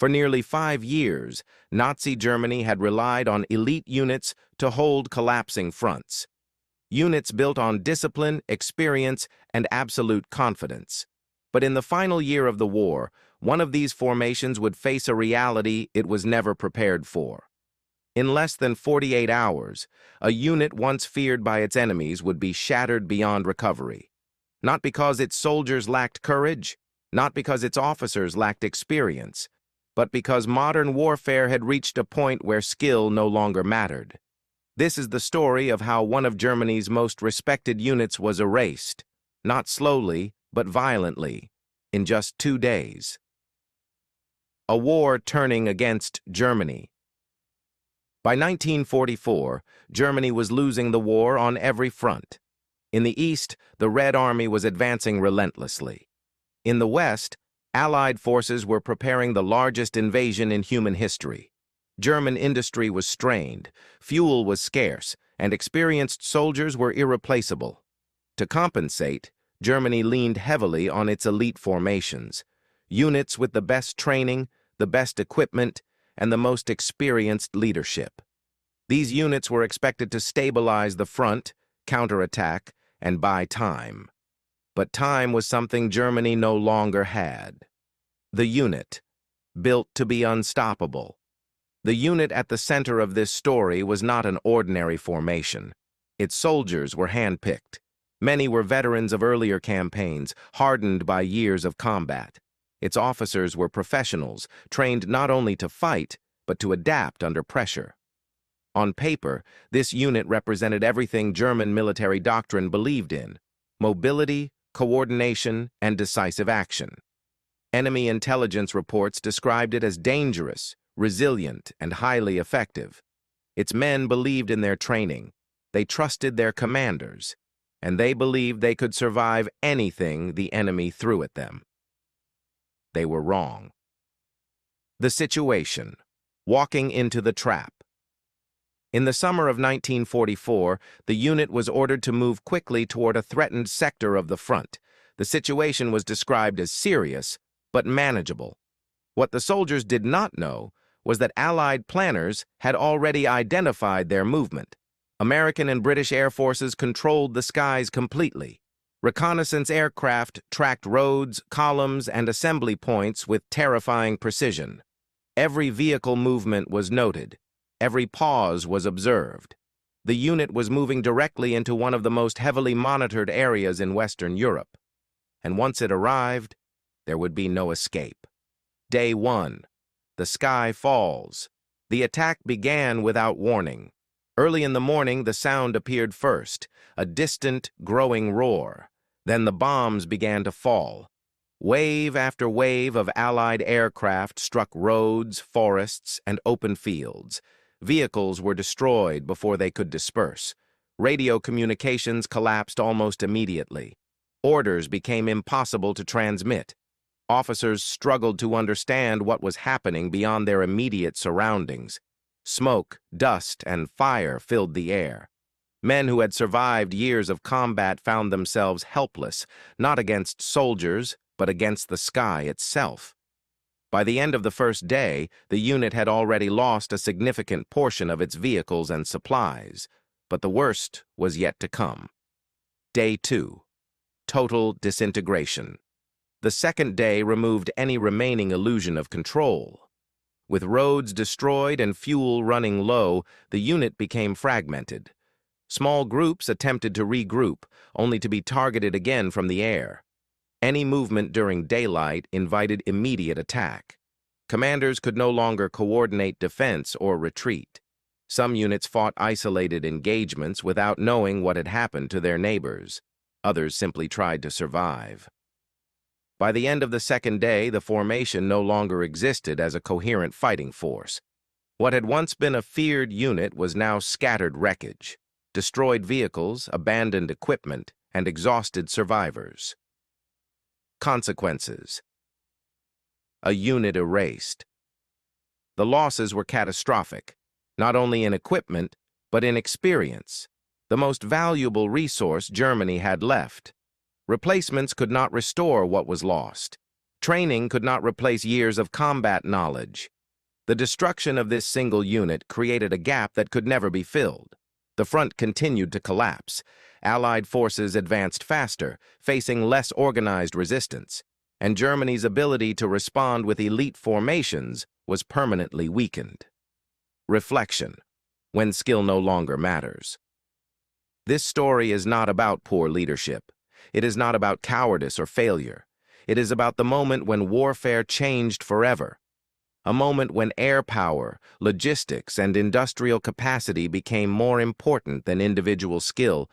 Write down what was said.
For nearly 5 years, Nazi Germany had relied on elite units to hold collapsing fronts. Units built on discipline, experience, and absolute confidence. But in the final year of the war, one of these formations would face a reality it was never prepared for. In less than 48 hours, a unit once feared by its enemies would be shattered beyond recovery. Not because its soldiers lacked courage, not because its officers lacked experience, but because modern warfare had reached a point where skill no longer mattered. This is the story of how one of Germany's most respected units was erased, not slowly, but violently, in just 2 days. A war turning against Germany. By 1944, Germany was losing the war on every front. In the East, the Red Army was advancing relentlessly. In the West, Allied forces were preparing the largest invasion in human history. German industry was strained, fuel was scarce, and experienced soldiers were irreplaceable. To compensate, Germany leaned heavily on its elite formations, units with the best training, the best equipment, and the most experienced leadership. These units were expected to stabilize the front, counterattack, and buy time. But time was something Germany no longer had. The unit, built to be unstoppable. The unit at the center of this story was not an ordinary formation. Its soldiers were handpicked. Many were veterans of earlier campaigns, hardened by years of combat. Its officers were professionals, trained not only to fight, but to adapt under pressure. On paper, this unit represented everything German military doctrine believed in: mobility, coordination, and decisive action. Enemy intelligence reports described it as dangerous, resilient, and highly effective. Its men believed in their training, they trusted their commanders, and they believed they could survive anything the enemy threw at them. They were wrong. The situation: walking into the trap. In the summer of 1944, the unit was ordered to move quickly toward a threatened sector of the front. The situation was described as serious, but manageable. What the soldiers did not know was that Allied planners had already identified their movement. American and British air forces controlled the skies completely. Reconnaissance aircraft tracked roads, columns, and assembly points with terrifying precision. Every vehicle movement was noted. Every pause was observed. The unit was moving directly into one of the most heavily monitored areas in Western Europe. And once it arrived, there would be no escape. Day 1. The sky falls. The attack began without warning. Early in the morning, the sound appeared first, a distant, growing roar. Then the bombs began to fall. Wave after wave of Allied aircraft struck roads, forests, and open fields. Vehicles were destroyed before they could disperse. Radio communications collapsed almost immediately. Orders became impossible to transmit. Officers struggled to understand what was happening beyond their immediate surroundings. Smoke, dust, and fire filled the air. Men who had survived years of combat found themselves helpless, not against soldiers, but against the sky itself. By the end of the first day, the unit had already lost a significant portion of its vehicles and supplies, but the worst was yet to come. Day 2. Total disintegration. The second day removed any remaining illusion of control. With roads destroyed and fuel running low, the unit became fragmented. Small groups attempted to regroup, only to be targeted again from the air. Any movement during daylight invited immediate attack. Commanders could no longer coordinate defense or retreat. Some units fought isolated engagements without knowing what had happened to their neighbors. Others simply tried to survive. By the end of the second day, the formation no longer existed as a coherent fighting force. What had once been a feared unit was now scattered wreckage, destroyed vehicles, abandoned equipment, and exhausted survivors. Consequences: a unit erased. The losses were catastrophic, not only in equipment, but in experience, the most valuable resource Germany had left. Replacements could not restore what was lost. Training could not replace years of combat knowledge. The destruction of this single unit created a gap that could never be filled. The front continued to collapse. Allied forces advanced faster, facing less organized resistance, and Germany's ability to respond with elite formations was permanently weakened. Reflection: when skill no longer matters. This story is not about poor leadership. It is not about cowardice or failure. It is about the moment when warfare changed forever. A moment when air power, logistics, and industrial capacity became more important than individual skill